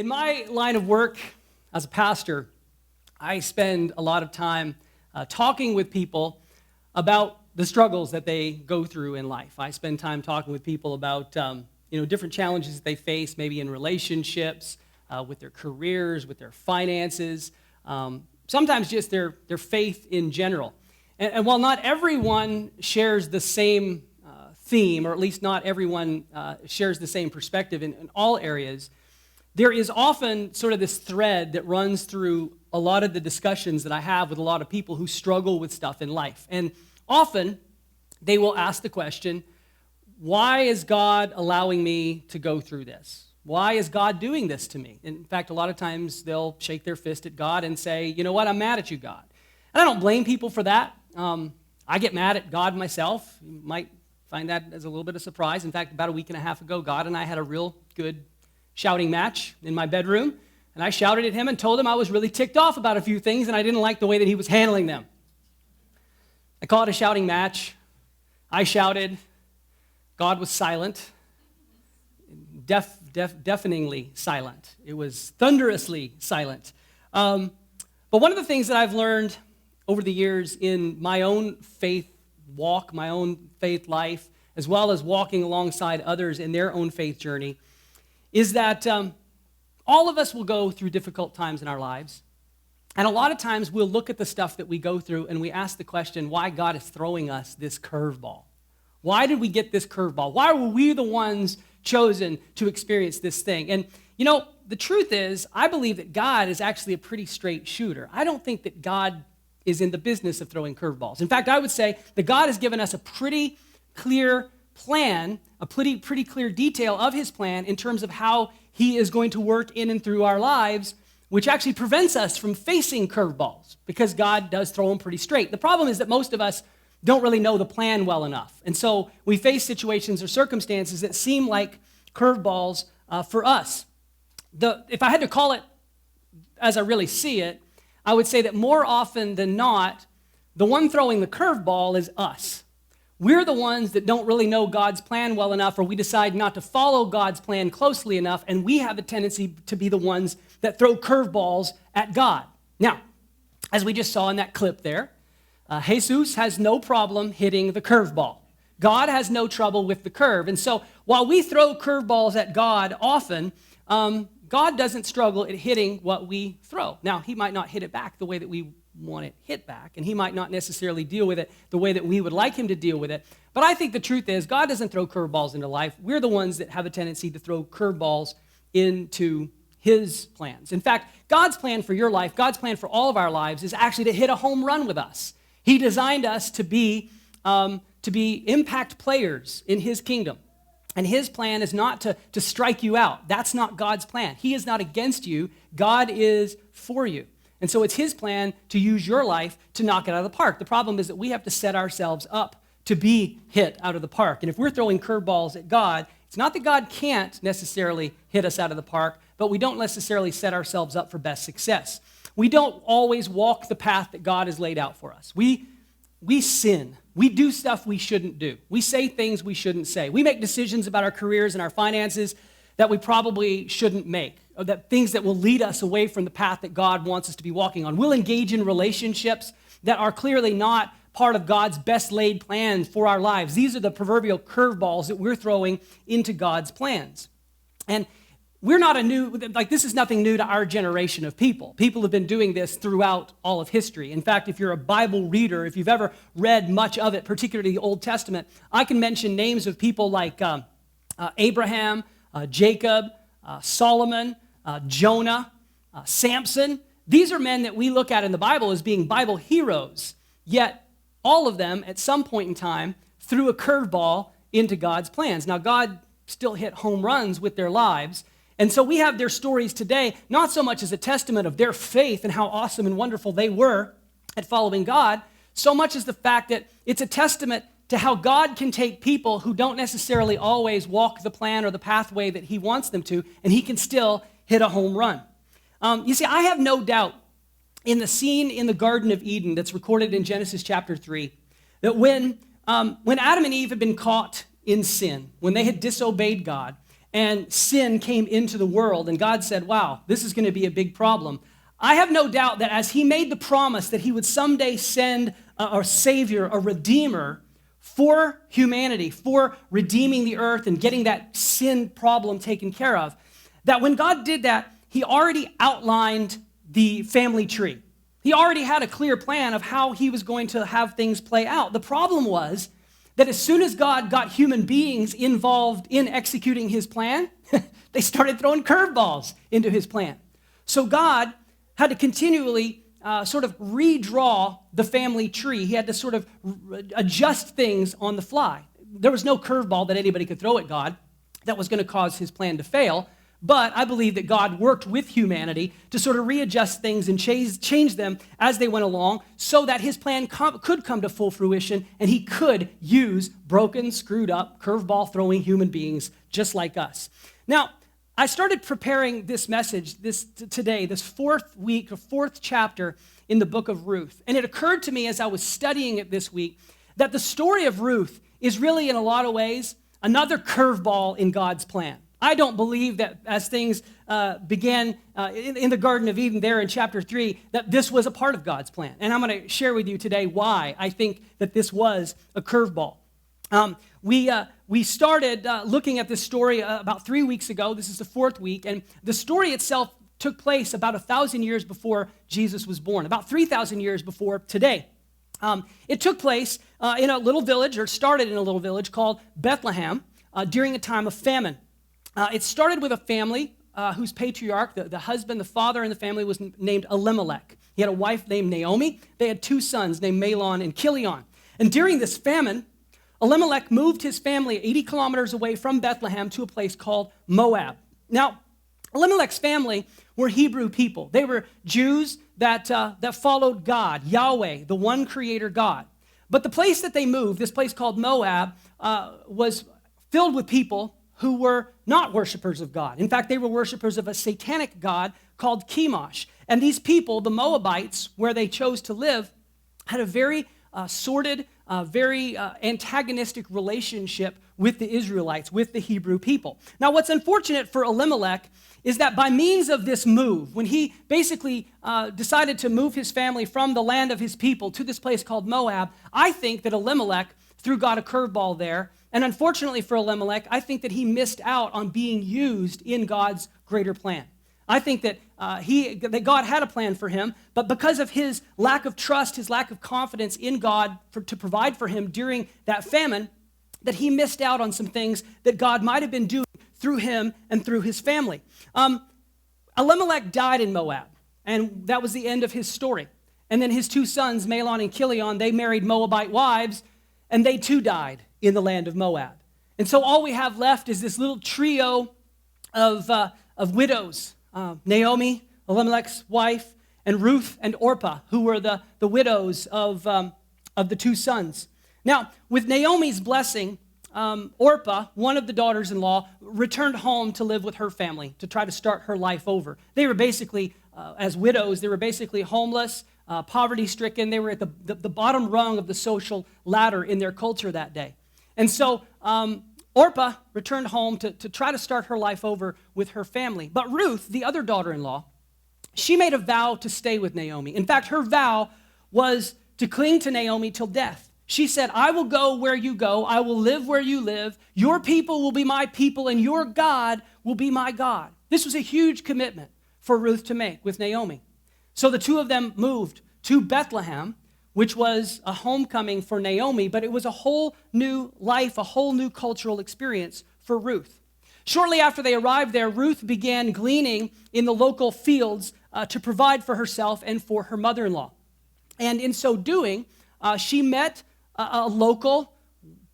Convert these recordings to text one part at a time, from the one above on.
In my line of work as a pastor, I spend a lot of time talking with people about the struggles that they go through in life. I spend time talking with people about different challenges that they face, maybe in relationships, with their careers, with their finances, sometimes just their faith in general. And while not everyone shares the same theme, or at least not everyone shares the same perspective in all areas, there is often sort of this thread that runs through a lot of the discussions that I have with a lot of people who struggle with stuff in life. And often they will ask the question, why is God allowing me to go through this? Why is God doing this to me? In fact, a lot of times they'll shake their fist at God and say, you know what, I'm mad at you, God. And I don't blame people for that. I get mad at God myself. You might find that as a little bit of surprise. In fact, about a week and a half ago, God and I had a real good shouting match in my bedroom, and I shouted at him and told him I was really ticked off about a few things, and I didn't like the way that he was handling them. I call it a shouting match. I shouted. God was silent, deafeningly silent. It was thunderously silent. But one of the things that I've learned over the years in my own faith walk, my own faith life, as well as walking alongside others in their own faith journey, is that all of us will go through difficult times in our lives. And a lot of times we'll look at the stuff that we go through and we ask the question, why God is throwing us this curveball. Why did we get this curveball? Why were we the ones chosen to experience this thing? And the truth is, I believe that God is actually a pretty straight shooter. I don't think that God is in the business of throwing curveballs. In fact, I would say that God has given us a pretty clear plan, a pretty clear detail of his plan in terms of how he is going to work in and through our lives, which actually prevents us from facing curveballs because God does throw them pretty straight. The problem is that most of us don't really know the plan well enough. And so we face situations or circumstances that seem like curveballs for us. If I had to call it as I really see it, I would say that more often than not, the one throwing the curveball is us. We're the ones that don't really know God's plan well enough, or we decide not to follow God's plan closely enough, and we have a tendency to be the ones that throw curveballs at God. Now, as we just saw in that clip there, Jesus has no problem hitting the curveball. God has no trouble with the curve. And so while we throw curveballs at God often, God doesn't struggle at hitting what we throw. Now, he might not hit it back the way that we want it hit back, and he might not necessarily deal with it the way that we would like him to deal with it. But I think the truth is, God doesn't throw curveballs into life. We're the ones that have a tendency to throw curveballs into his plans. In fact, God's plan for your life, God's plan for all of our lives is actually to hit a home run with us. He designed us to be impact players in his kingdom. And his plan is not to strike you out. That's not God's plan. He is not against you. God is for you. And so it's his plan to use your life to knock it out of the park. The problem is that we have to set ourselves up to be hit out of the park. And if we're throwing curveballs at God, it's not that God can't necessarily hit us out of the park, but we don't necessarily set ourselves up for best success. We don't always walk the path that God has laid out for us. We sin. We do stuff we shouldn't do. We say things we shouldn't say. We make decisions about our careers and our finances that we probably shouldn't make, or that things that will lead us away from the path that God wants us to be walking on. We'll engage in relationships that are clearly not part of God's best laid plans for our lives. These are the proverbial curveballs that we're throwing into God's plans. And we're not this is nothing new to our generation of people. People have been doing this throughout all of history. In fact, if you're a Bible reader, if you've ever read much of it, particularly the Old Testament, I can mention names of people like Abraham, Jacob, Solomon, Jonah, Samson. These are men that we look at in the Bible as being Bible heroes, yet all of them at some point in time threw a curveball into God's plans. Now, God still hit home runs with their lives, and so we have their stories today, not so much as a testament of their faith and how awesome and wonderful they were at following God, so much as the fact that it's a testament to how God can take people who don't necessarily always walk the plan or the pathway that he wants them to, and he can still hit a home run. You see, I have no doubt in the scene in the Garden of Eden that's recorded in Genesis chapter 3, that when Adam and Eve had been caught in sin, when they had disobeyed God, and sin came into the world, and God said, wow, this is going to be a big problem. I have no doubt that as he made the promise that he would someday send a savior, a redeemer for humanity, for redeeming the earth and getting that sin problem taken care of, that when God did that, he already outlined the family tree. He already had a clear plan of how he was going to have things play out. The problem was that as soon as God got human beings involved in executing his plan, they started throwing curveballs into his plan. So God had to continually sort of redraw the family tree. He had to sort of adjust things on the fly. There was no curveball that anybody could throw at God that was going to cause his plan to fail. But I believe that God worked with humanity to sort of readjust things and change them as they went along so that his plan could come to full fruition and he could use broken, screwed up, curveball throwing human beings just like us. Now, I started preparing this message today, this fourth chapter in the book of Ruth. And it occurred to me as I was studying it this week that the story of Ruth is really, in a lot of ways, another curveball in God's plan. I don't believe that as things began in the Garden of Eden there in chapter 3, that this was a part of God's plan. And I'm going to share with you today why I think that this was a curveball. We started looking at this story about 3 weeks ago. This is the fourth week. And the story itself took place about 1,000 years before Jesus was born, about 3,000 years before today. It took place in a little village, or started in a little village called Bethlehem during a time of famine. It started with a family whose patriarch, the husband, the father in the family was named Elimelech. He had a wife named Naomi. They had two sons named Mahlon and Chilion. And during this famine, Elimelech moved his family 80 kilometers away from Bethlehem to a place called Moab. Now, Elimelech's family were Hebrew people. They were Jews that followed God, Yahweh, the one creator God. But the place that they moved, this place called Moab, was filled with people who were not worshipers of God. In fact, they were worshipers of a satanic god called Chemosh. And these people, the Moabites, where they chose to live, had a very sordid, very antagonistic relationship with the Israelites, with the Hebrew people. Now, what's unfortunate for Elimelech is that by means of this move, when he basically decided to move his family from the land of his people to this place called Moab, I think that Elimelech threw God a curveball there. And unfortunately for Elimelech, I think that he missed out on being used in God's greater plan. I think that that God had a plan for him, but because of his lack of trust, his lack of confidence in God to provide for him during that famine, that he missed out on some things that God might have been doing through him and through his family. Elimelech died in Moab, and that was the end of his story. And then his two sons, Mahlon and Chilion, they married Moabite wives, and they too died in the land of Moab. And so all we have left is this little trio of widows, Naomi, Elimelech's wife, and Ruth and Orpah, who were the widows of the two sons. Now, with Naomi's blessing, Orpah, one of the daughters-in-law, returned home to live with her family, to try to start her life over. They were basically, as widows, they were basically homeless, poverty-stricken. They were at the bottom rung of the social ladder in their culture that day. And so Orpah returned home to try to start her life over with her family. But Ruth, the other daughter-in-law, she made a vow to stay with Naomi. In fact, her vow was to cling to Naomi till death. She said, I will go where you go. I will live where you live. Your people will be my people, and your God will be my God. This was a huge commitment for Ruth to make with Naomi. So the two of them moved to Bethlehem, which was a homecoming for Naomi, but it was a whole new life, a whole new cultural experience for Ruth. Shortly after they arrived there, Ruth began gleaning in the local fields to provide for herself and for her mother-in-law. And in so doing, she met a local,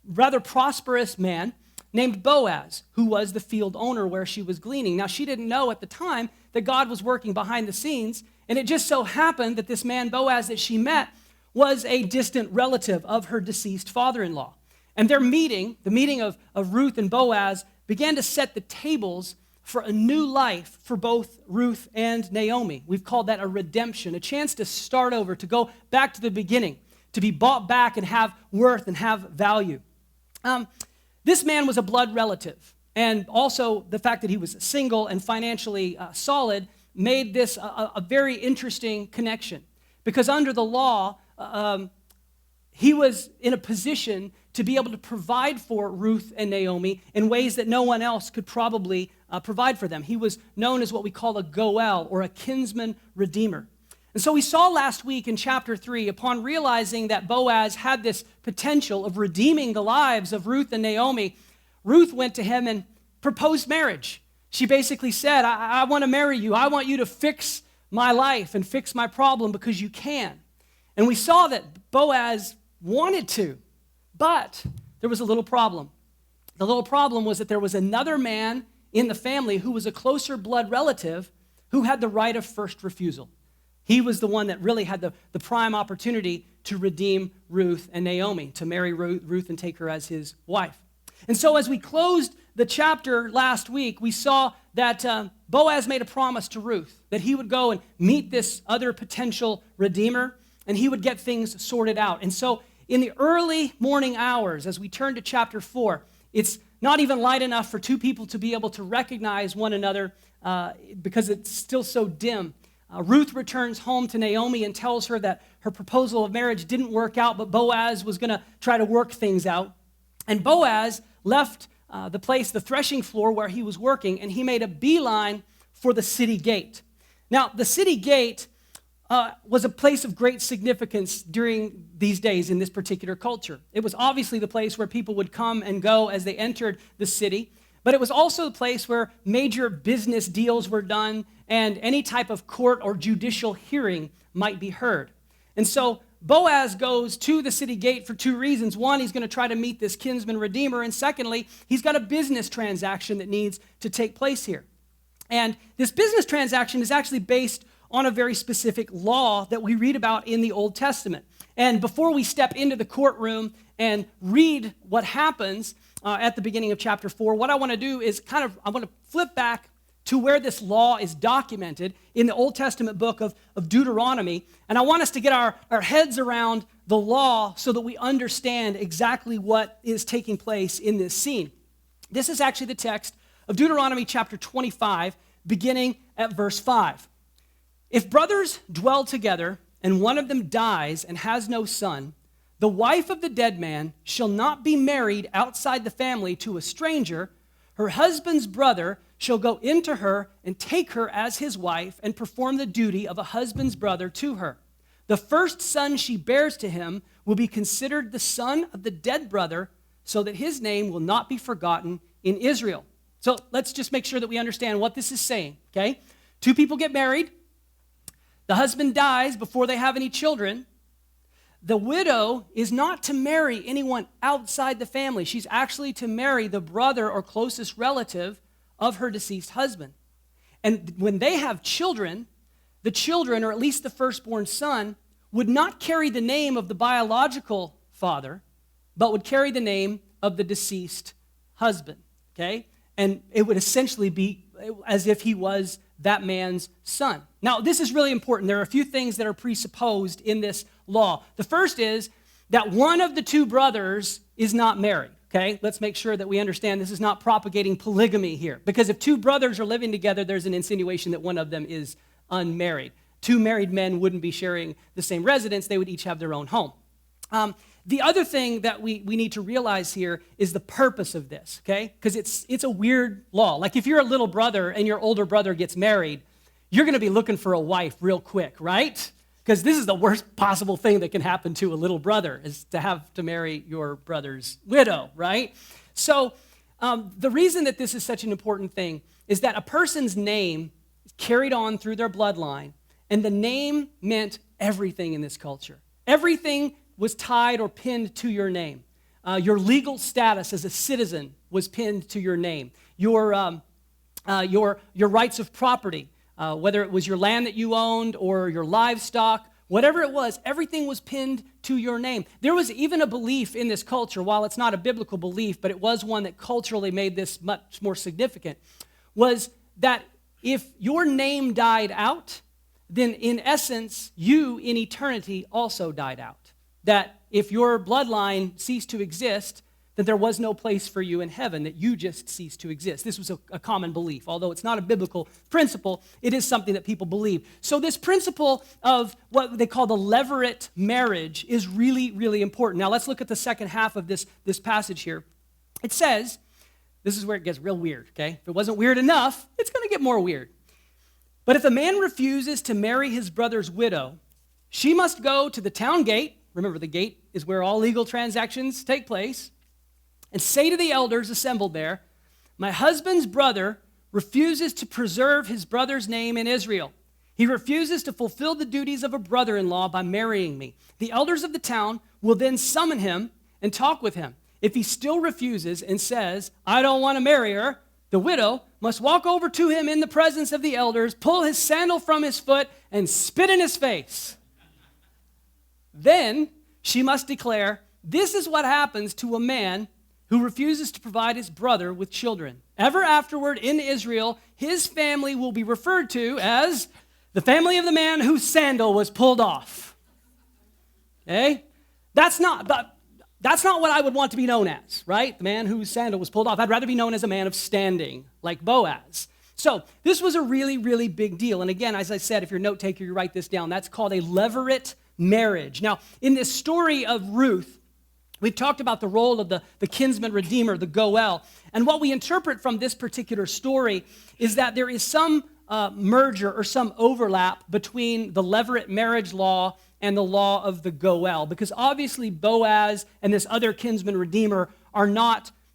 rather prosperous man named Boaz, who was the field owner where she was gleaning. Now, she didn't know at the time that God was working behind the scenes, and it just so happened that this man, Boaz, that she met was a distant relative of her deceased father-in-law. And their meeting, the meeting of Ruth and Boaz, began to set the tables for a new life for both Ruth and Naomi. We've called that a redemption, a chance to start over, to go back to the beginning, to be bought back and have worth and have value. This man was a blood relative, and also the fact that he was single and financially solid made this a very interesting connection. Because under the law, he was in a position to be able to provide for Ruth and Naomi in ways that no one else could probably provide for them. He was known as what we call a goel, or a kinsman redeemer. And so we saw last week in chapter 3, upon realizing that Boaz had this potential of redeeming the lives of Ruth and Naomi, Ruth went to him and proposed marriage. She basically said, I want to marry you. I want you to fix my life and fix my problem because you can. And we saw that Boaz wanted to, but there was a little problem. The little problem was that there was another man in the family who was a closer blood relative who had the right of first refusal. He was the one that really had the prime opportunity to redeem Ruth and Naomi, to marry Ruth and take her as his wife. And so as we closed the chapter last week, we saw that Boaz made a promise to Ruth that he would go and meet this other potential redeemer, and he would get things sorted out. And so in the early morning hours, as we turn to chapter 4, it's not even light enough for two people to be able to recognize one another because it's still so dim. Ruth returns home to Naomi and tells her that her proposal of marriage didn't work out, but Boaz was going to try to work things out. And Boaz left the threshing floor where he was working, and he made a beeline for the city gate. Now, the city gate was a place of great significance during these days in this particular culture. It was obviously the place where people would come and go as they entered the city, but it was also the place where major business deals were done and any type of court or judicial hearing might be heard. And so Boaz goes to the city gate for two reasons. One, he's going to try to meet this kinsman redeemer, and secondly, he's got a business transaction that needs to take place here. And this business transaction is actually based on a very specific law that we read about in the Old Testament. And before we step into the courtroom and read what happens at the beginning of chapter 4, what I want to do is I want to flip back to where this law is documented in the Old Testament book of Deuteronomy. And I want us to get our heads around the law so that we understand exactly what is taking place in this scene. This is actually the text of Deuteronomy chapter 25, beginning at verse 5. If brothers dwell together and one of them dies and has no son, the wife of the dead man shall not be married outside the family to a stranger. Her husband's brother shall go into her and take her as his wife and perform the duty of a husband's brother to her. The first son she bears to him will be considered the son of the dead brother, so that his name will not be forgotten in Israel. So let's just make sure that we understand what this is saying, okay? Two people get married. The husband dies before they have any children. The widow is not to marry anyone outside the family. She's actually to marry the brother or closest relative of her deceased husband. And when they have children, the children, or at least the firstborn son, would not carry the name of the biological father, but would carry the name of the deceased husband, okay? And it would essentially be as if he was that man's son. Now, this is really important. There are a few things that are presupposed in this law. The first is that one of the two brothers is not married. Okay, let's make sure that we understand this is not propagating polygamy here. Because if two brothers are living together, there's an insinuation that one of them is unmarried. Two married men wouldn't be sharing the same residence. They would each have their own home. The other thing that we need to realize here is the purpose of this, okay? Because it's a weird law. Like if you're a little brother and your older brother gets married, you're going to be looking for a wife real quick, right? Because this is the worst possible thing that can happen to a little brother, is to have to marry your brother's widow, right? So the reason that this is such an important thing is that a person's name is carried on through their bloodline, and the name meant everything in this culture. Everything was tied or pinned to your name. Your legal status as a citizen was pinned to your name. Your rights of property, whether it was your land that you owned or your livestock, whatever it was, everything was pinned to your name. There was even a belief in this culture, while it's not a biblical belief, but it was one that culturally made this much more significant, was that if your name died out, then in essence, you in eternity also died out. That if your bloodline ceased to exist, that there was no place for you in heaven, that you just ceased to exist. This was a common belief. Although it's not a biblical principle, it is something that people believe. So this principle of what they call the levirate marriage is really, really important. Now let's look at the second half of this passage here. It says, this is where it gets real weird, okay? If it wasn't weird enough, it's going to get more weird. But if a man refuses to marry his brother's widow, she must go to the town gate. Remember, the gate is where all legal transactions take place. And say to the elders assembled there, my husband's brother refuses to preserve his brother's name in Israel. He refuses to fulfill the duties of a brother-in-law by marrying me. The elders of the town will then summon him and talk with him. If he still refuses and says, I don't want to marry her, the widow must walk over to him in the presence of the elders, pull his sandal from his foot, and spit in his face. Then she must declare, this is what happens to a man who refuses to provide his brother with children. Ever afterward in Israel, his family will be referred to as the family of the man whose sandal was pulled off. Okay? That's not what I would want to be known as, right? The man whose sandal was pulled off. I'd rather be known as a man of standing, like Boaz. So this was a really, really big deal. And again, as I said, if you're a note taker, you write this down. That's called a levirate marriage. Now, in this story of Ruth, we've talked about the role of the kinsman redeemer, the Goel. And what we interpret from this particular story is that there is some merger or some overlap between the levirate marriage law and the law of the Goel. Because obviously Boaz and this other kinsman redeemer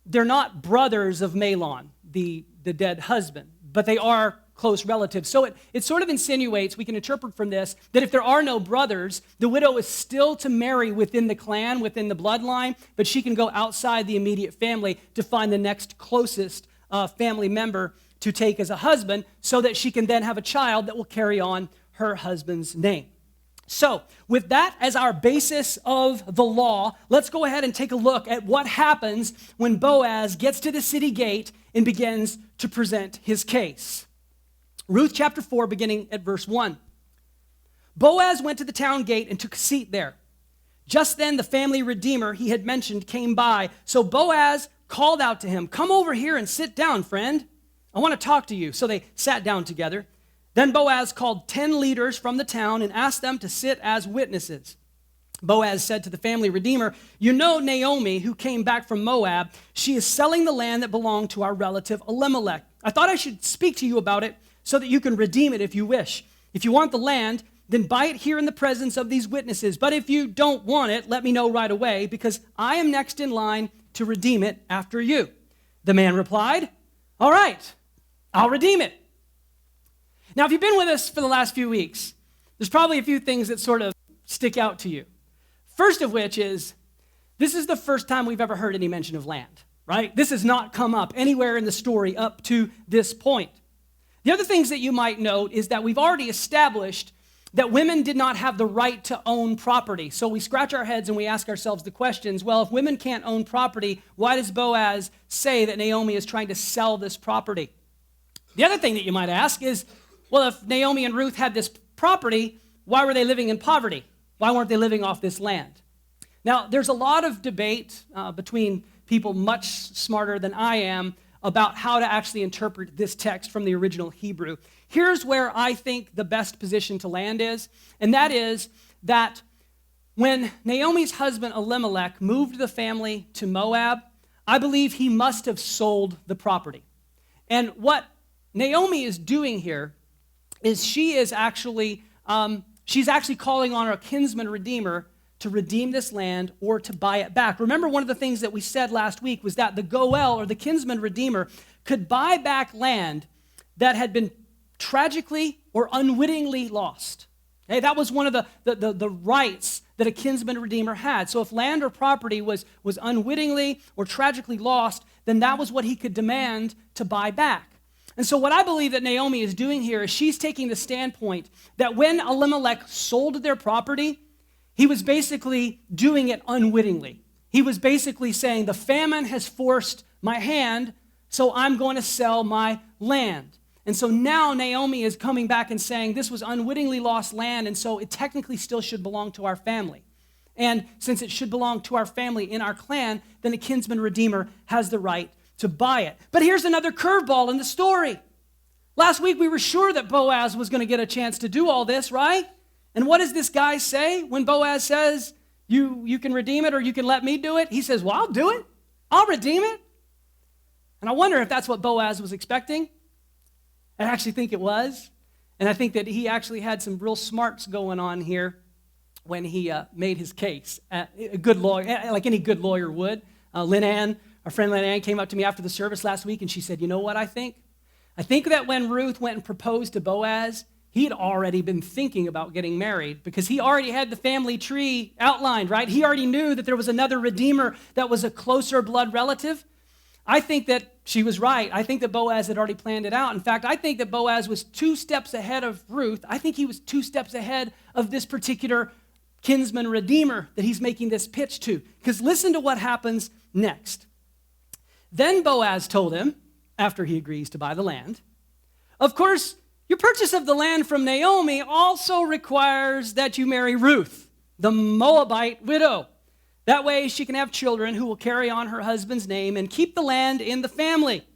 they're not brothers of Mahlon, the dead husband, but they are close relatives. So it sort of insinuates, we can interpret from this, that if there are no brothers, the widow is still to marry within the clan, within the bloodline, but she can go outside the immediate family to find the next closest family member to take as a husband so that she can then have a child that will carry on her husband's name. So, with that as our basis of the law, let's go ahead and take a look at what happens when Boaz gets to the city gate and begins to present his case. Ruth chapter 4, beginning at verse 1. Boaz went to the town gate and took a seat there. Just then the family redeemer he had mentioned came by. So Boaz called out to him, come over here and sit down, friend. I want to talk to you. So they sat down together. Then Boaz called 10 leaders from the town and asked them to sit as witnesses. Boaz said to the family redeemer, you know Naomi, who came back from Moab. She is selling the land that belonged to our relative Elimelech. I thought I should speak to you about it so that you can redeem it if you wish. If you want the land, then buy it here in the presence of these witnesses. But if you don't want it, let me know right away, because I am next in line to redeem it after you. The man replied, all right, I'll redeem it. Now, if you've been with us for the last few weeks, there's probably a few things that sort of stick out to you. First of which is, this is the first time we've ever heard any mention of land, right? This has not come up anywhere in the story up to this point. The other things that you might note is that we've already established that women did not have the right to own property. So we scratch our heads and we ask ourselves the questions, well, if women can't own property, why does Boaz say that Naomi is trying to sell this property? The other thing that you might ask is, well, if Naomi and Ruth had this property, why were they living in poverty? Why weren't they living off this land? Now, there's a lot of debate between people much smarter than I am about how to actually interpret this text from the original Hebrew. Here's where I think the best position to land is, and that is that when Naomi's husband Elimelech moved the family to Moab, I believe he must have sold the property. And what Naomi is doing here is she's actually calling on her kinsman redeemer to redeem this land or to buy it back. Remember, one of the things that we said last week was that the Goel, or the kinsman redeemer, could buy back land that had been tragically or unwittingly lost. Okay, that was one of the rights that a kinsman redeemer had. So if land or property was unwittingly or tragically lost, then that was what he could demand to buy back. And so what I believe that Naomi is doing here is she's taking the standpoint that when Elimelech sold their property, he was basically doing it unwittingly. He was basically saying, the famine has forced my hand, so I'm going to sell my land. And so now Naomi is coming back and saying, this was unwittingly lost land, and so it technically still should belong to our family. And since it should belong to our family in our clan, then a kinsman redeemer has the right to buy it. But here's another curveball in the story. Last week we were sure that Boaz was going to get a chance to do all this, right? And what does this guy say when Boaz says, you can redeem it or you can let me do it? He says, well, I'll do it. I'll redeem it. And I wonder if that's what Boaz was expecting. I actually think it was. And I think that he actually had some real smarts going on here when he made his case. A good lawyer, like any good lawyer would. Lynn-Ann, our friend Lynn-Ann, came up to me after the service last week and she said, you know what I think? I think that when Ruth went and proposed to Boaz, he had already been thinking about getting married because he already had the family tree outlined, right? He already knew that there was another redeemer that was a closer blood relative. I think that she was right. I think that Boaz had already planned it out. In fact, I think that Boaz was 2 steps ahead of Ruth. I think he was 2 steps ahead of this particular kinsman redeemer that he's making this pitch to. Because listen to what happens next. Then Boaz told him, after he agrees to buy the land, of course, your purchase of the land from Naomi also requires that you marry Ruth, the Moabite widow. That way she can have children who will carry on her husband's name and keep the land in the family.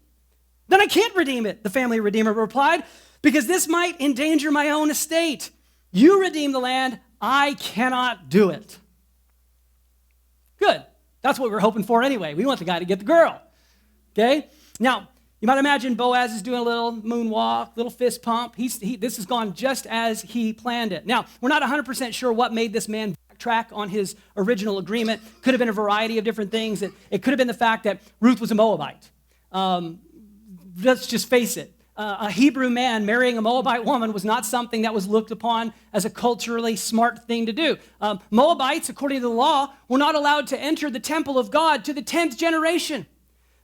Then I can't redeem it, the family redeemer replied, because this might endanger my own estate. You redeem the land, I cannot do it. Good. That's what we're hoping for anyway. We want the guy to get the girl. Okay? Now, you might imagine Boaz is doing a little moonwalk, little fist pump. This has gone just as he planned it. Now, we're not 100% sure what made this man backtrack on his original agreement. Could have been a variety of different things. It could have been the fact that Ruth was a Moabite. Let's just face it. A Hebrew man marrying a Moabite woman was not something that was looked upon as a culturally smart thing to do. Moabites, according to the law, were not allowed to enter the temple of God to the 10th generation.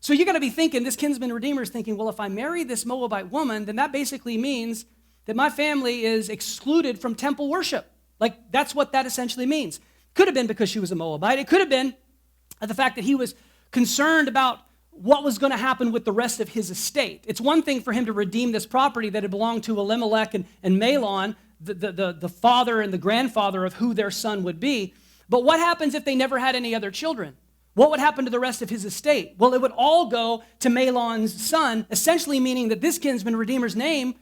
So you're going to be thinking, this kinsman redeemer is thinking, well, if I marry this Moabite woman, then that basically means that my family is excluded from temple worship. Like, that's what that essentially means. Could have been because she was a Moabite. It could have been the fact that he was concerned about what was going to happen with the rest of his estate. It's one thing for him to redeem this property that had belonged to Elimelech and Mahlon, the father and the grandfather of who their son would be. But what happens if they never had any other children? What would happen to the rest of his estate? Well, it would all go to Mahlon's son, essentially meaning that this kinsman redeemer's name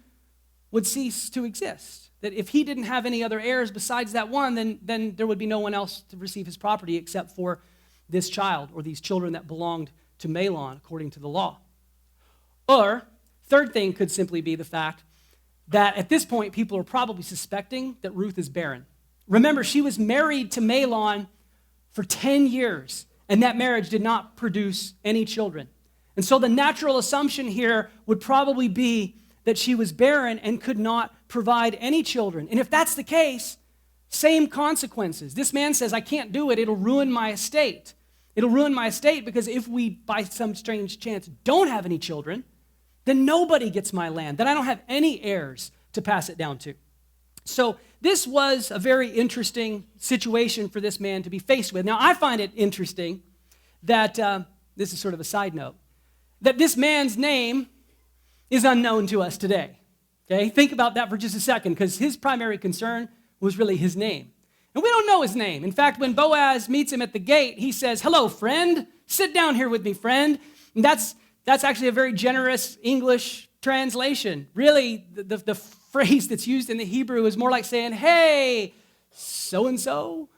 would cease to exist. That if he didn't have any other heirs besides that one, then there would be no one else to receive his property except for this child or these children that belonged to Mahlon according to the law. Or, third thing could simply be the fact that at this point, people are probably suspecting that Ruth is barren. Remember, she was married to Mahlon for 10 years. And that marriage did not produce any children. And so the natural assumption here would probably be that she was barren and could not provide any children. And if that's the case, same consequences. This man says, I can't do it. It'll ruin my estate. It'll ruin my estate because if we, by some strange chance, don't have any children, then nobody gets my land. Then I don't have any heirs to pass it down to. So this was a very interesting situation for this man to be faced with. Now, I find it interesting that, this is sort of a side note, that this man's name is unknown to us today. Okay? Think about that for just a second, because his primary concern was really his name. And we don't know his name. In fact, when Boaz meets him at the gate, he says, hello, friend. Sit down here with me, friend. And that's actually a very generous English translation. Really, the phrase that's used in the Hebrew is more like saying, hey, so-and-so.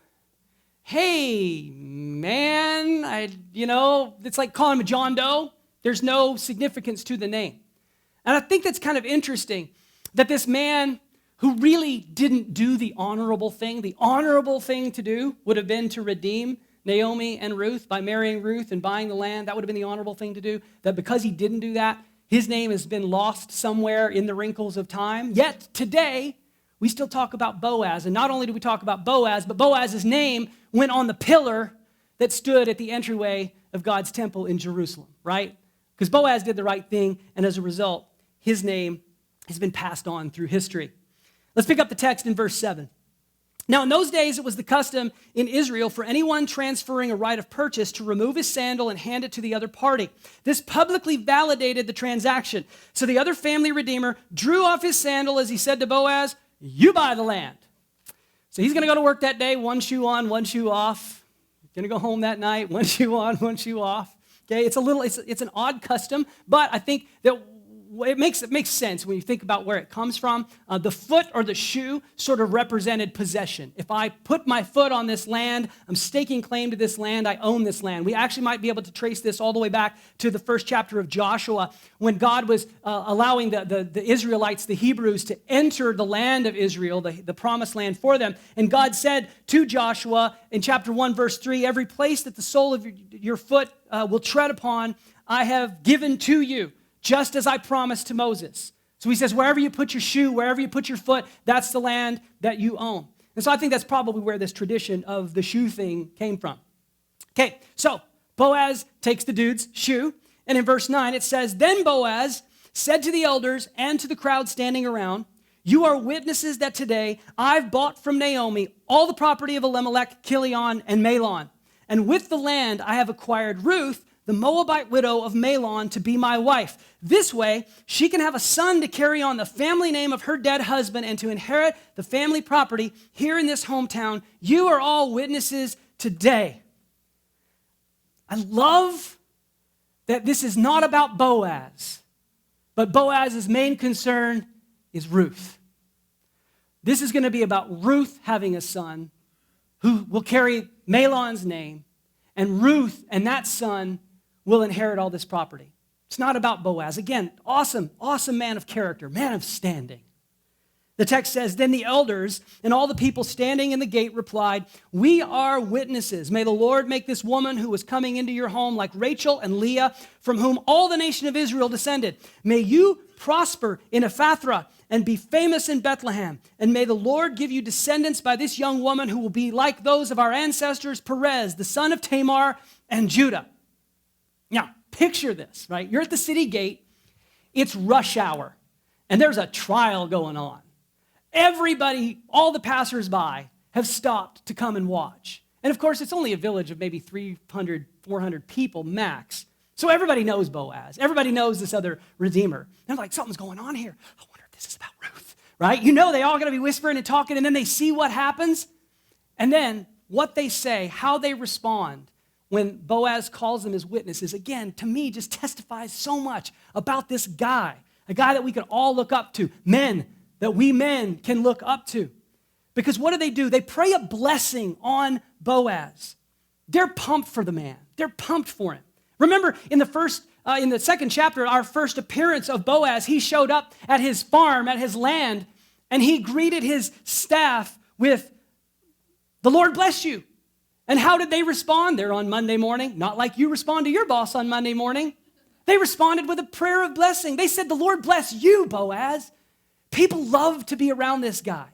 Hey, man, it's like calling him a John Doe. There's no significance to the name. And I think that's kind of interesting that this man who really didn't do the honorable thing to do would have been to redeem Naomi and Ruth by marrying Ruth and buying the land. That would have been the honorable thing to do. That because he didn't do that, his name has been lost somewhere in the wrinkles of time. Yet today, we still talk about Boaz. And not only do we talk about Boaz, but Boaz's name went on the pillar that stood at the entryway of God's temple in Jerusalem, right? Because Boaz did the right thing, and as a result, his name has been passed on through history. Let's pick up the text in verse 7. Now, in those days, it was the custom in Israel for anyone transferring a right of purchase to remove his sandal and hand it to the other party. This publicly validated the transaction. So the other family redeemer drew off his sandal as he said to Boaz, you buy the land. So he's going to go to work that day, one shoe on, one shoe off. Going to go home that night, one shoe on, one shoe off. Okay, it's an odd custom, but I think that it makes sense when you think about where it comes from. The foot or the shoe sort of represented possession. If I put my foot on this land, I'm staking claim to this land, I own this land. We actually might be able to trace this all the way back to the first chapter of Joshua when God was allowing the Israelites, the Hebrews, to enter the land of Israel, the promised land for them. And God said to Joshua in chapter 1, verse 3, every place that the sole of your foot will tread upon, I have given to you, just as I promised to Moses. So he says, wherever you put your shoe, wherever you put your foot, that's the land that you own. And so I think that's probably where this tradition of the shoe thing came from. Okay, so Boaz takes the dude's shoe, and in verse 9 it says, then Boaz said to the elders and to the crowd standing around, you are witnesses that today I've bought from Naomi all the property of Elimelech, Chilion, and Mahlon. And with the land I have acquired Ruth, the Moabite widow of Mahlon, to be my wife. This way, she can have a son to carry on the family name of her dead husband and to inherit the family property here in this hometown. You are all witnesses today. I love that this is not about Boaz, but Boaz's main concern is Ruth. This is going to be about Ruth having a son who will carry Mahlon's name, and Ruth and that son will inherit all this property. It's not about Boaz. Again, awesome man of character, man of standing. The text says, then the elders and all the people standing in the gate replied, we are witnesses. May the Lord make this woman who was coming into your home like Rachel and Leah, from whom all the nation of Israel descended. May you prosper in Ephrathah and be famous in Bethlehem. And may the Lord give you descendants by this young woman who will be like those of our ancestors, Perez, the son of Tamar, and Judah. Now, picture this, right? You're at the city gate. It's rush hour, and there's a trial going on. Everybody, all the passersby, have stopped to come and watch. And of course, it's only a village of maybe 300, 400 people max. So everybody knows Boaz. Everybody knows this other redeemer. They're like, something's going on here. I wonder if this is about Ruth, right? You know they all got to be whispering and talking, and then they see what happens. And then what they say, how they respond when Boaz calls them as witnesses, again, to me, just testifies so much about this guy, a guy that we can all look up to, men that we men can look up to. Because what do? They pray a blessing on Boaz. They're pumped for the man. They're pumped for him. Remember, in the second chapter, our first appearance of Boaz, he showed up at his farm, at his land, and he greeted his staff with, the Lord bless you. And how did they respond? They're on Monday morning, not like you respond to your boss on Monday morning. They responded with a prayer of blessing. They said, the Lord bless you, Boaz. People love to be around this guy.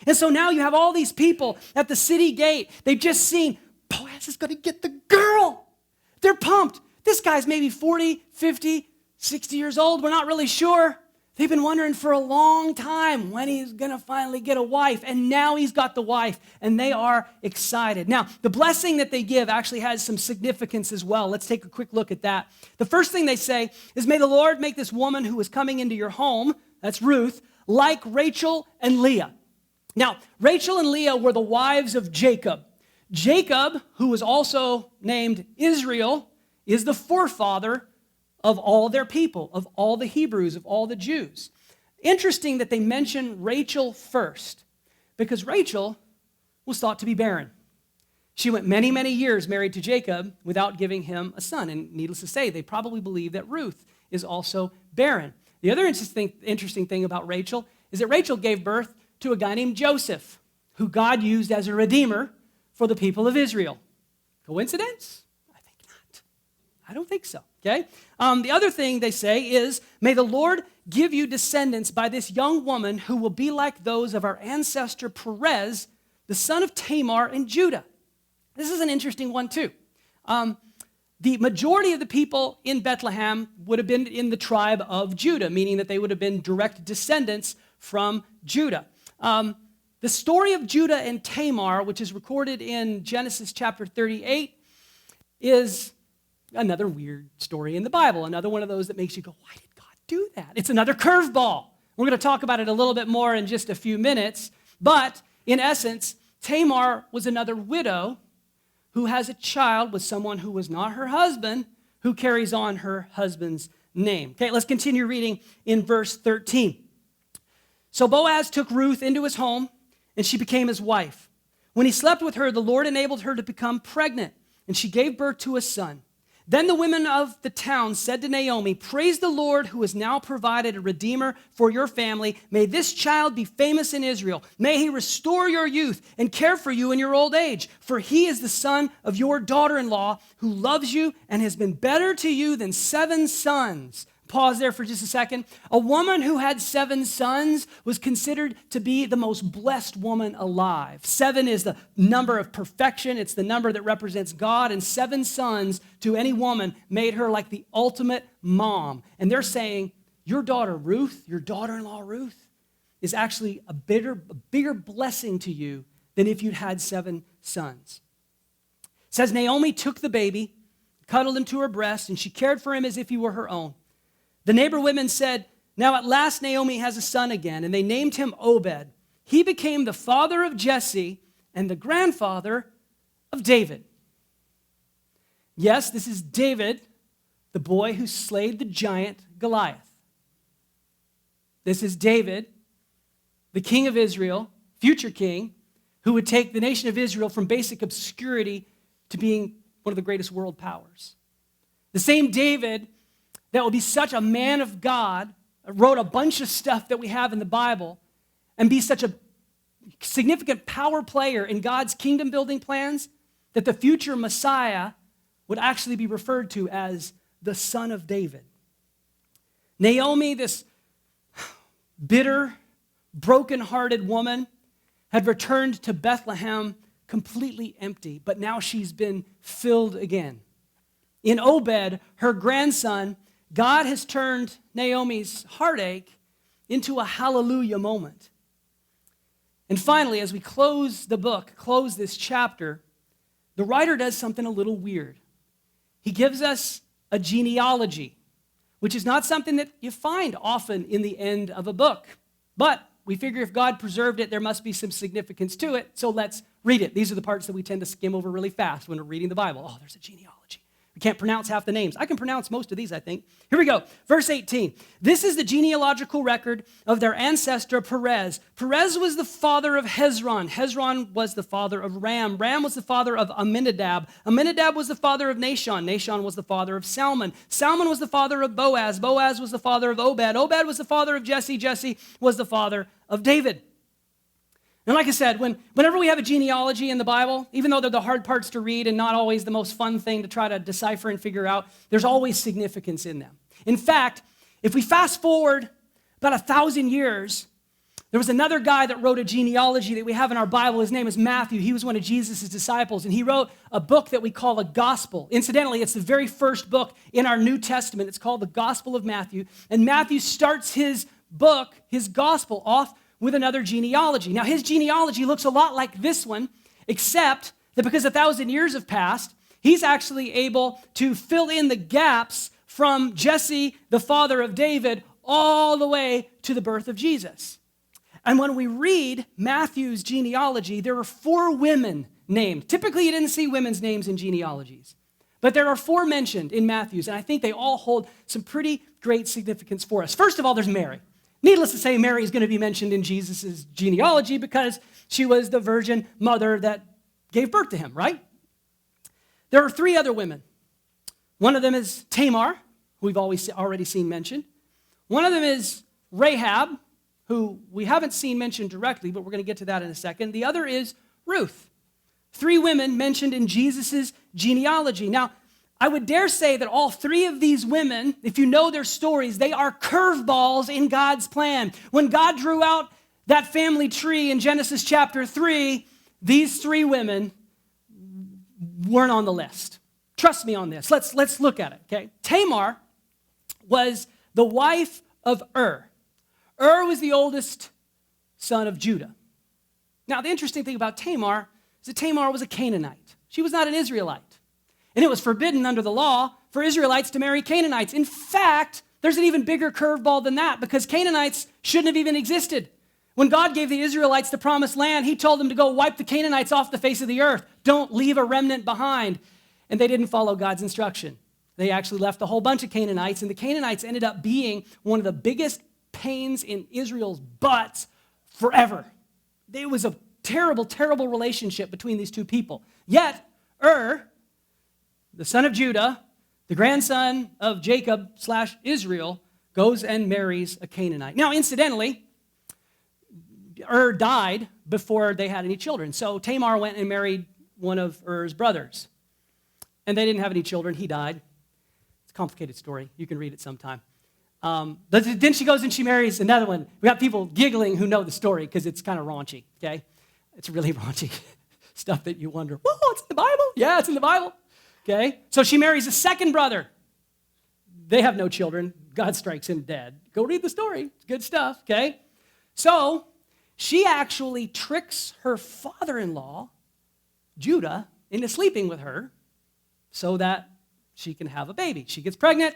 And so now you have all these people at the city gate. They've just seen, Boaz is going to get the girl. They're pumped. This guy's maybe 40, 50, 60 years old. We're not really sure. They've been wondering for a long time when he's going to finally get a wife. And now he's got the wife, and they are excited. Now, the blessing that they give actually has some significance as well. Let's take a quick look at that. The first thing they say is, may the Lord make this woman who is coming into your home, that's Ruth, like Rachel and Leah. Now, Rachel and Leah were the wives of Jacob. Jacob, who was also named Israel, is the forefather of all their people, of all the Hebrews, of all the Jews. Interesting that they mention Rachel first, because Rachel was thought to be barren. She went many, many years married to Jacob without giving him a son. And needless to say, they probably believe that Ruth is also barren. The other interesting thing about Rachel is that Rachel gave birth to a guy named Joseph, who God used as a redeemer for the people of Israel. Coincidence? I think not. I don't think so, okay? The other thing they say is, may the Lord give you descendants by this young woman who will be like those of our ancestor Perez, the son of Tamar and Judah. This is an interesting one too. The majority of the people in Bethlehem would have been in the tribe of Judah, meaning that they would have been direct descendants from Judah. The story of Judah and Tamar, which is recorded in Genesis chapter 38, is another weird story in the Bible, another one of those that makes you go, why did God do that? It's another curveball. We're going to talk about it a little bit more in just a few minutes, but in essence, Tamar was another widow who has a child with someone who was not her husband, who carries on her husband's name. Okay, let's continue reading in verse 13. So Boaz took Ruth into his home, and she became his wife. When he slept with her, the Lord enabled her to become pregnant, and she gave birth to a son. Then the women of the town said to Naomi, "Praise the Lord who has now provided a redeemer for your family. May this child be famous in Israel. May he restore your youth and care for you in your old age. For he is the son of your daughter-in-law who loves you and has been better to you than 7 sons." Pause there for just a second. A woman who had 7 sons was considered to be the most blessed woman alive. 7 is the number of perfection. It's the number that represents God. And 7 sons to any woman made her like the ultimate mom. And they're saying, your daughter Ruth, your daughter-in-law Ruth, is actually a bigger blessing to you than if you'd had 7 sons. It says Naomi took the baby, cuddled him to her breast, and she cared for him as if he were her own. The neighbor women said, "Now at last Naomi has a son again," and they named him Obed. He became the father of Jesse and the grandfather of David. Yes, this is David, the boy who slayed the giant Goliath. This is David, the king of Israel, future king, who would take the nation of Israel from basic obscurity to being one of the greatest world powers. The same David that will be such a man of God, wrote a bunch of stuff that we have in the Bible, and be such a significant power player in God's kingdom building plans, that the future Messiah would actually be referred to as the son of David. Naomi, this bitter, broken-hearted woman, had returned to Bethlehem completely empty, but now she's been filled again. In Obed, her grandson, God has turned Naomi's heartache into a hallelujah moment. And finally, as we close the book, close this chapter, the writer does something a little weird. He gives us a genealogy, which is not something that you find often in the end of a book. But we figure if God preserved it, there must be some significance to it, so let's read it. These are the parts that we tend to skim over really fast when we're reading the Bible. Oh, there's a genealogy. We can't pronounce half the names. I can pronounce most of these, I think. Here we go. Verse 18. This is the genealogical record of their ancestor Perez. Perez was the father of Hezron. Hezron was the father of Ram. Ram was the father of Amminadab. Amminadab was the father of Nahshon. Nahshon was the father of Salmon. Salmon was the father of Boaz. Boaz was the father of Obed. Obed was the father of Jesse. Jesse was the father of David. And like I said, whenever we have a genealogy in the Bible, even though they're the hard parts to read and not always the most fun thing to try to decipher and figure out, there's always significance in them. In fact, if we fast forward about 1,000 years, there was another guy that wrote a genealogy that we have in our Bible. His name is Matthew. He was one of Jesus' disciples, and he wrote a book that we call a gospel. Incidentally, it's the very first book in our New Testament. It's called the Gospel of Matthew, and Matthew starts his book, his gospel, off with another genealogy. Now, his genealogy looks a lot like this one, except that because 1,000 years have passed, he's actually able to fill in the gaps from Jesse, the father of David, all the way to the birth of Jesus. And when we read Matthew's genealogy, there are 4 women named. Typically, you didn't see women's names in genealogies, but there are 4 mentioned in Matthew's, and I think they all hold some pretty great significance for us. First of all, there's Mary. Needless to say, Mary is going to be mentioned in Jesus' genealogy because she was the virgin mother that gave birth to him, right? There are 3 other women. One of them is Tamar, who we've already seen mentioned. One of them is Rahab, who we haven't seen mentioned directly, but we're going to get to that in a second. The other is Ruth. 3 women mentioned in Jesus' genealogy. Now, I would dare say that all 3 of these women, if you know their stories, they are curveballs in God's plan. When God drew out that family tree in Genesis chapter 3, these 3 women weren't on the list. Trust me on this. Let's look at it, okay? Tamar was the wife of Ur. Ur was the oldest son of Judah. Now, the interesting thing about Tamar is that Tamar was a Canaanite. She was not an Israelite. And it was forbidden under the law for Israelites to marry Canaanites. In fact, there's an even bigger curveball than that because Canaanites shouldn't have even existed. When God gave the Israelites the promised land, he told them to go wipe the Canaanites off the face of the earth. Don't leave a remnant behind. And they didn't follow God's instruction. They actually left a whole bunch of Canaanites, and the Canaanites ended up being one of the biggest pains in Israel's butts forever. It was a terrible, terrible relationship between these two people. Yet, the son of Judah, the grandson of Jacob/Israel, goes and marries a Canaanite. Now, incidentally, died before they had any children. So Tamar went and married one of Er's brothers. And they didn't have any children. He died. It's a complicated story. You can read it sometime. But then she goes and she marries another one. We got people giggling who know the story because it's kind of raunchy, okay? It's really raunchy stuff that you wonder, whoa, it's in the Bible? Yeah, it's in the Bible, okay? So she marries a second brother. They have no children. God strikes him dead. Go read the story. It's good stuff, okay? So she actually tricks her father-in-law, Judah, into sleeping with her so that she can have a baby. She gets pregnant.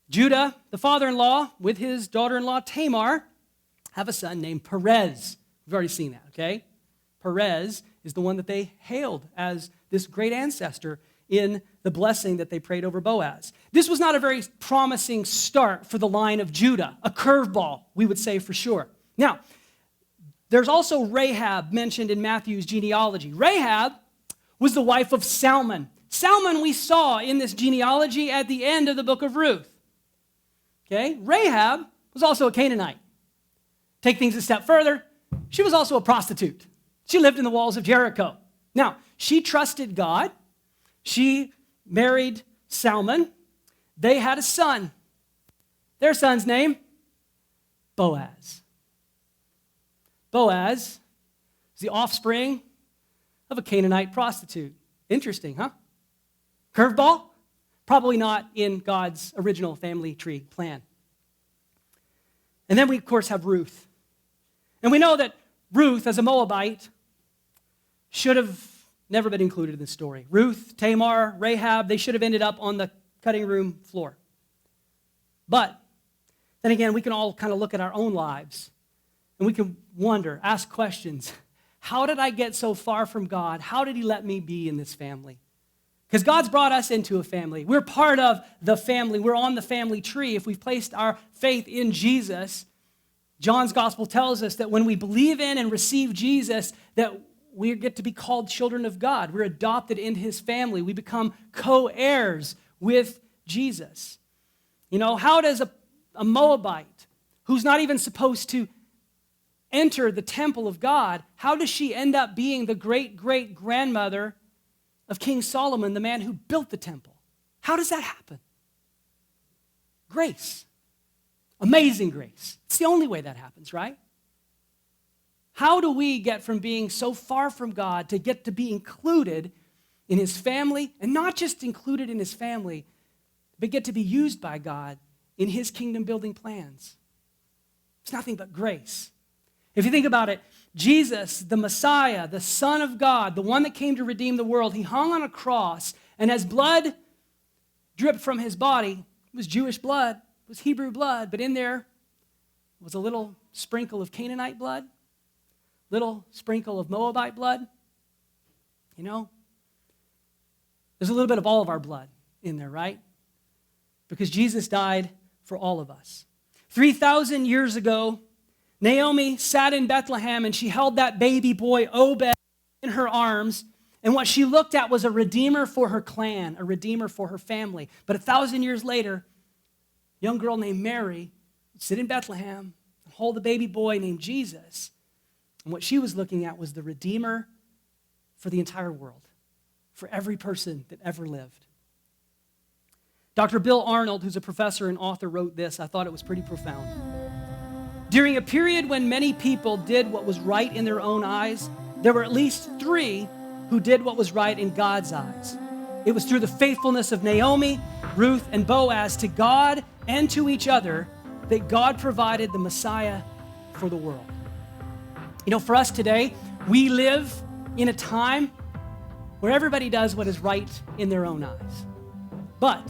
Judah, the father-in-law, with his daughter-in-law Tamar, have a son named Perez. We've already seen that, okay? Perez is the one that they hailed as this great ancestor in the blessing that they prayed over Boaz. This was not a very promising start for the line of Judah, a curveball, we would say for sure. Now, there's also Rahab mentioned in Matthew's genealogy. Rahab was the wife of Salmon. Salmon we saw in this genealogy at the end of the book of Ruth. Okay, Rahab was also a Canaanite. Take things a step further, she was also a prostitute. She lived in the walls of Jericho. Now, she trusted God. She married Salmon. They had a son. Their son's name, Boaz. Boaz is the offspring of a Canaanite prostitute. Interesting, huh? Curveball? Probably not in God's original family tree plan. And then we, of course, have Ruth. And we know that Ruth, as a Moabite, should have never been included in this story. Ruth, Tamar, Rahab, they should have ended up on the cutting room floor. But then again, we can all kind of look at our own lives and we can wonder, ask questions. How did I get so far from God? How did he let me be in this family? Because God's brought us into a family. We're part of the family. We're on the family tree. If we've placed our faith in Jesus, John's gospel tells us that when we believe in and receive Jesus, that we get to be called children of God. We're adopted into his family. We become co-heirs with Jesus. You know, how does a Moabite, who's not even supposed to enter the temple of God, how does she end up being the great-great-grandmother of King Solomon, the man who built the temple? How does that happen? Grace. Amazing grace. It's the only way that happens, right? How do we get from being so far from God to get to be included in his family, and not just included in his family, but get to be used by God in his kingdom building plans? It's nothing but grace. If you think about it, Jesus, the Messiah, the Son of God, the one that came to redeem the world, he hung on a cross, and as blood dripped from his body, it was Jewish blood, it was Hebrew blood, but in there was a little sprinkle of Canaanite blood, little sprinkle of Moabite blood. You know, there's a little bit of all of our blood in there, right? Because Jesus died for all of us. 3,000 years ago, Naomi sat in Bethlehem and she held that baby boy Obed in her arms, and what she looked at was a redeemer for her clan, a redeemer for her family. But 1,000 years later, a young girl named Mary would sit in Bethlehem and hold a baby boy named Jesus, and what she was looking at was the redeemer for the entire world, for every person that ever lived. Dr. Bill Arnold, who's a professor and author, wrote this. I thought it was pretty profound. During a period when many people did what was right in their own eyes, there were at least 3 who did what was right in God's eyes. It was through the faithfulness of Naomi, Ruth, and Boaz to God and to each other that God provided the Messiah for the world. You know, for us today, we live in a time where everybody does what is right in their own eyes. But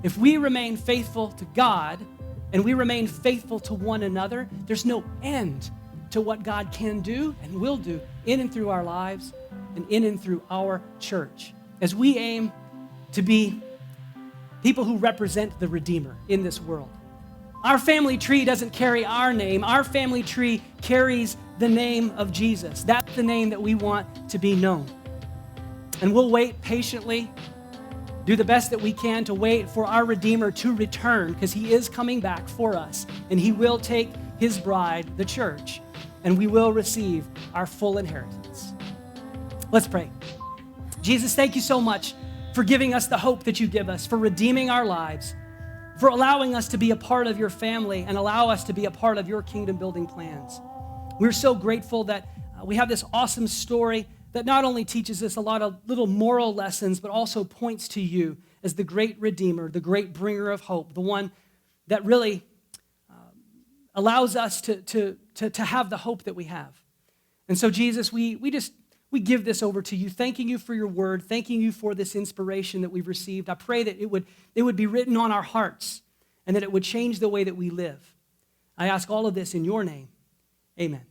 if we remain faithful to God and we remain faithful to one another, there's no end to what God can do and will do in and through our lives and in and through our church as we aim to be people who represent the Redeemer in this world. Our family tree doesn't carry our name. Our family tree carries the name of Jesus. That's the name that we want to be known. And we'll wait patiently, do the best that we can to wait for our Redeemer to return, because he is coming back for us, and he will take his bride, the church, and we will receive our full inheritance. Let's pray. Jesus, thank you so much for giving us the hope that you give us, for redeeming our lives, for allowing us to be a part of your family and allow us to be a part of your kingdom building plans. We're so grateful that we have this awesome story that not only teaches us a lot of little moral lessons, but also points to you as the great Redeemer, the great bringer of hope, the one that really allows us to have the hope that we have. And so, Jesus, we give this over to you, thanking you for your word, thanking you for this inspiration that we've received. I pray that it would be written on our hearts and that it would change the way that we live. I ask all of this in your name. Amen.